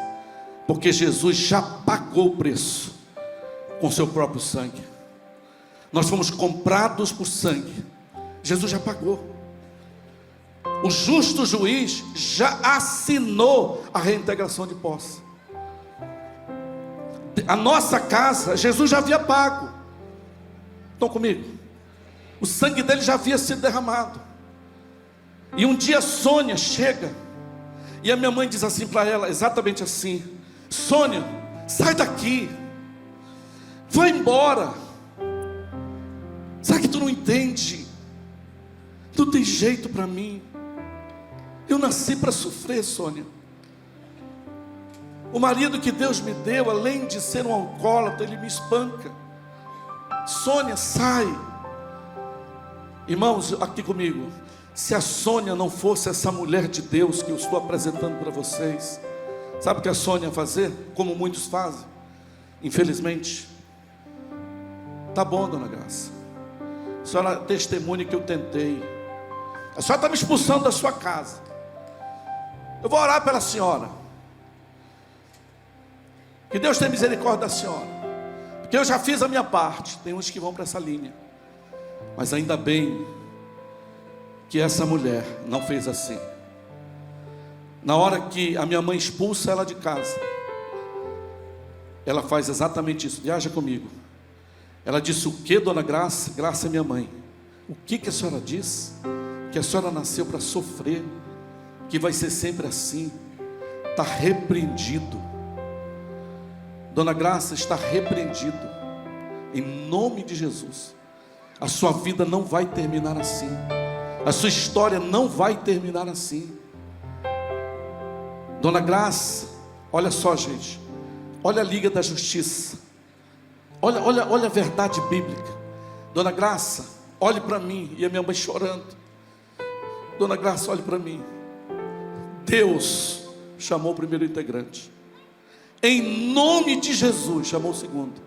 Porque Jesus já pagou o preço com seu próprio sangue. Nós fomos comprados por sangue. Jesus já pagou. O justo juiz já assinou a reintegração de posse. A nossa casa, Jesus já havia pago. Estão comigo? O sangue dele já havia sido derramado. E um dia Sônia chega, e a minha mãe diz assim para ela, exatamente assim: Sônia, sai daqui, vai embora. Sabe que tu não entende? Tu tem jeito para mim. Eu nasci para sofrer, Sônia. O marido que Deus me deu, além de ser um alcoólatra, ele me espanca. Sônia, sai. Irmãos, aqui comigo, se a Sônia não fosse essa mulher de Deus que eu estou apresentando para vocês, sabe o que a Sônia ia fazer? Como muitos fazem, infelizmente. Tá bom, dona Graça, a senhora testemunha que eu tentei. A senhora está me expulsando da sua casa. Eu vou orar pela senhora, que Deus tenha misericórdia da senhora, porque eu já fiz a minha parte. Tem uns que vão para essa linha, mas ainda bem que essa mulher não fez assim. Na hora que a minha mãe expulsa ela de casa, ela faz exatamente isso. Viaja comigo. Ela disse: o que, dona Graça? Graça é minha mãe. O que a senhora diz? Que a senhora nasceu para sofrer, que vai ser sempre assim. Está repreendido. Dona Graça, está repreendido, em nome de Jesus. A sua vida não vai terminar assim. A sua história não vai terminar assim. Dona Graça, olha só, gente, olha a Liga da Justiça, olha a verdade bíblica. Dona Graça, olhe para mim, e a minha mãe chorando. Dona Graça, olhe para mim. Deus chamou o primeiro integrante, em nome de Jesus chamou o segundo,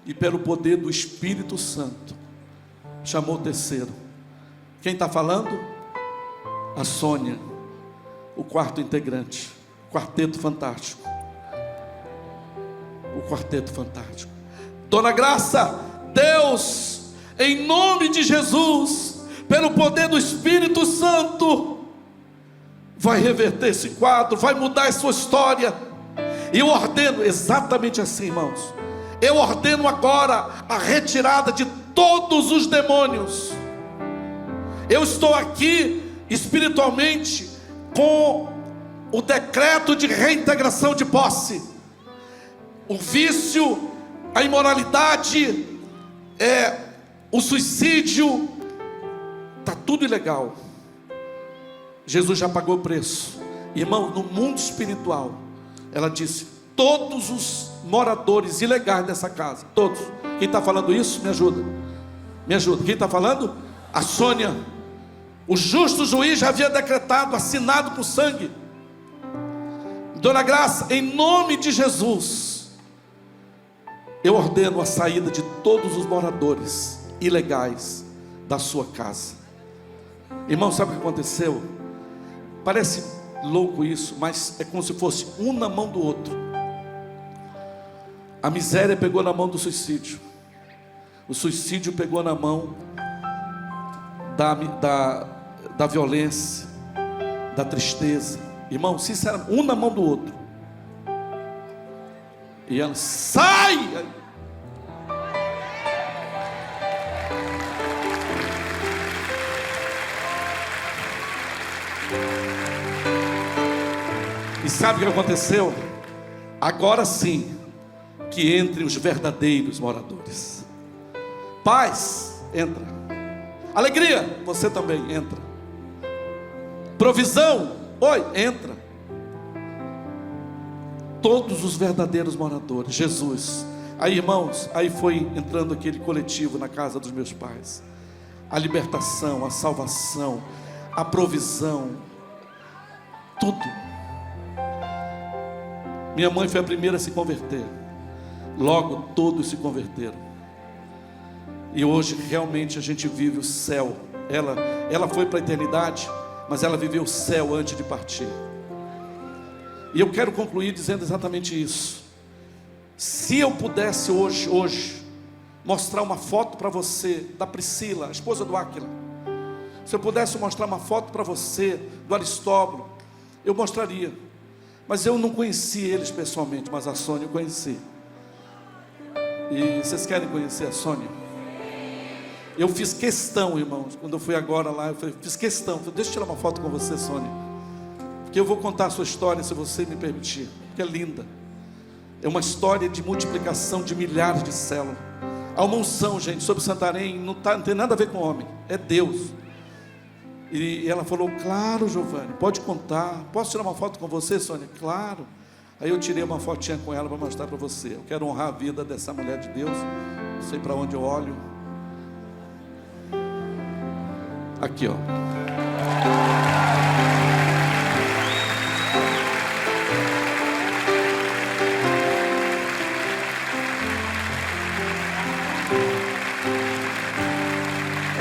e pelo poder do Espírito Santo chamou o terceiro. Quem está falando? A Sônia, o quarto integrante. Quarteto fantástico. O quarteto fantástico. Dona Graça, Deus, em nome de Jesus, pelo poder do Espírito Santo, vai reverter esse quadro, vai mudar a sua história. E eu ordeno, exatamente assim, irmãos, eu ordeno agora a retirada de todos os demônios. Eu estou aqui espiritualmente com o decreto de reintegração de posse. O vício, a imoralidade, o suicídio, está tudo ilegal. Jesus já pagou o preço. Irmão, no mundo espiritual, ela disse: todos os moradores ilegais dessa casa, todos. Quem está falando isso? Me ajuda. Me ajuda. Quem está falando? A Sônia. O justo juiz já havia decretado, assinado com sangue. Dona Graça, em nome de Jesus, eu ordeno a saída de todos os moradores ilegais da sua casa. Irmão, sabe o que aconteceu? Parece louco isso, mas é como se fosse um na mão do outro. A miséria pegou na mão do suicídio. O suicídio pegou na mão da violência, da tristeza. Irmão, sinceramente, um na mão do outro. E ela sai. E sabe o que aconteceu? Agora sim, que entre os verdadeiros moradores. Paz, entra. Alegria, você também entra. Provisão, oi, entra. Todos os verdadeiros moradores, Jesus. Aí, irmãos, aí foi entrando aquele coletivo na casa dos meus pais. A libertação, a salvação, a provisão, tudo. Minha mãe foi a primeira a se converter. Logo todos se converteram. E hoje realmente a gente vive o céu. Ela foi para a eternidade, mas ela viveu o céu antes de partir. E eu quero concluir dizendo exatamente isso. Se eu pudesse hoje mostrar uma foto para você da Priscila, a esposa do Áquila. Se eu pudesse mostrar uma foto para você do Aristóbulo, eu mostraria. Mas eu não conheci eles pessoalmente, mas a Sônia eu conheci. E vocês querem conhecer a Sônia? Eu fiz questão, irmãos, quando eu fui agora lá, eu fiz questão. Deixa eu tirar uma foto com você, Sônia, porque eu vou contar a sua história, se você me permitir, porque é linda. É uma história de multiplicação de milhares de células. Há uma unção, gente, sobre Santarém, não tem nada a ver com homem, é Deus. E ela falou: claro, Giovanni, pode contar. Posso tirar uma foto com você, Sônia? Claro. Aí eu tirei uma fotinha com ela para mostrar para você. Eu quero honrar a vida dessa mulher de Deus. Não sei para onde eu olho. Aqui, ó.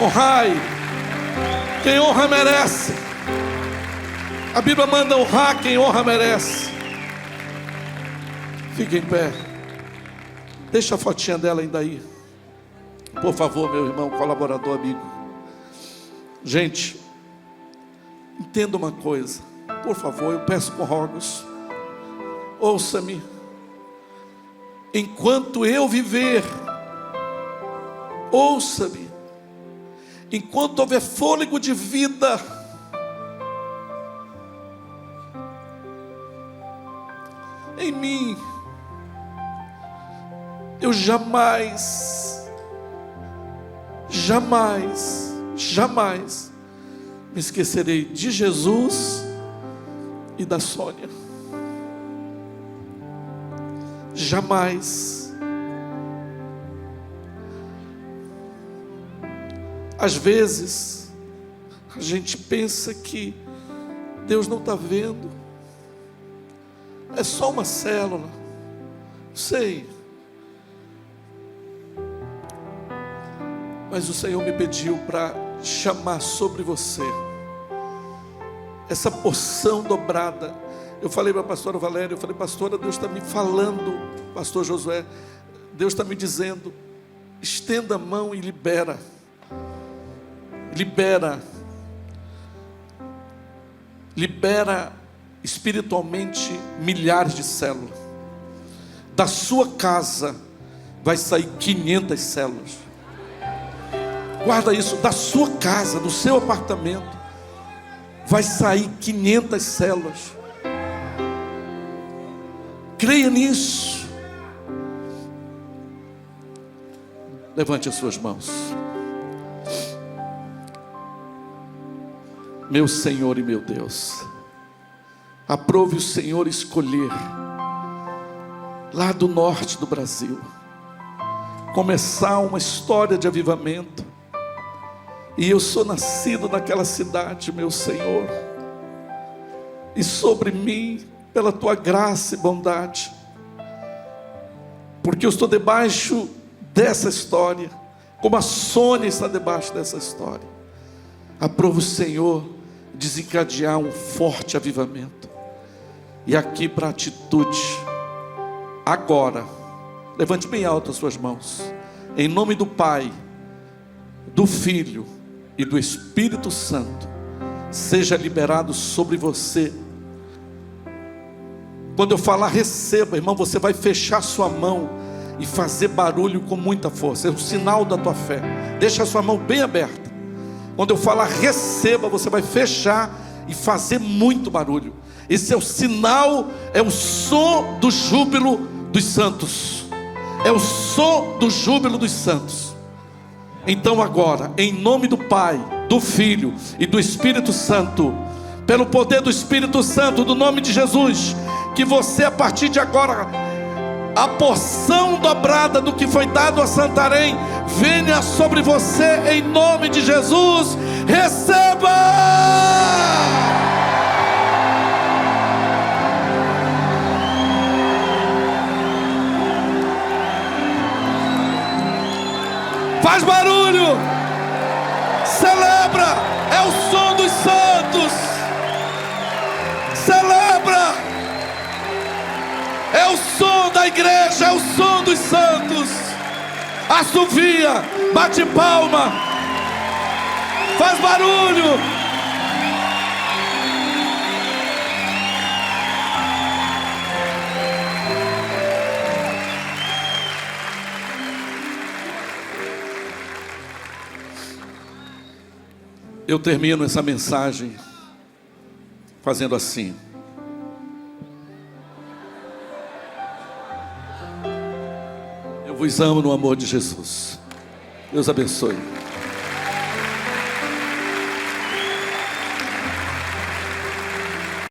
Honrai. Quem honra merece. A Bíblia manda honrar quem honra merece. Fique em pé. Deixa a fotinha dela ainda aí, por favor, meu irmão, colaborador, amigo. Gente, entenda uma coisa, por favor, eu peço com rogos. Ouça-me. Enquanto eu viver, ouça-me. Enquanto houver fôlego de vida, em mim, eu jamais me esquecerei de Jesus e da Sônia. Jamais. Às vezes, a gente pensa que Deus não está vendo. É só uma célula. Sei. Mas o Senhor me pediu para chamar sobre você essa porção dobrada. Eu falei para a pastora Valéria, eu falei: pastora, Deus está me falando, pastor Josué, Deus está me dizendo, estenda a mão e libera. Libera espiritualmente milhares de células. Da sua casa vai sair 500 células. Guarda isso, da sua casa, do seu apartamento, vai sair 500 células. Creia nisso. Levante as suas mãos. Meu Senhor e meu Deus, aprove o Senhor escolher lá do norte do Brasil começar uma história de avivamento. E eu sou nascido naquela cidade, meu Senhor, e sobre mim, pela tua graça e bondade, porque eu estou debaixo dessa história, como a Sônia está debaixo dessa história, aprova o Senhor desencadear um forte avivamento. E aqui para atitude, agora, levante bem alto as suas mãos, em nome do Pai, do Filho e do Espírito Santo, seja liberado sobre você. Quando eu falar receba, irmão, você vai fechar sua mão e fazer barulho com muita força. É o sinal da tua fé. Deixa a sua mão bem aberta. Quando eu falar receba, você vai fechar e fazer muito barulho. Esse é o sinal, é o som do júbilo dos santos. É o som do júbilo dos santos. Então agora, em nome do Pai, do Filho e do Espírito Santo, pelo poder do Espírito Santo, do nome de Jesus, que você a partir de agora, a porção dobrada do que foi dado a Santarém, venha sobre você em nome de Jesus. Receba! Faz barulho, celebra, é o som dos santos, celebra, é o som da igreja, é o som dos santos, assovia, bate palma, faz barulho. Eu termino essa mensagem fazendo assim. Eu vos amo no amor de Jesus. Deus abençoe.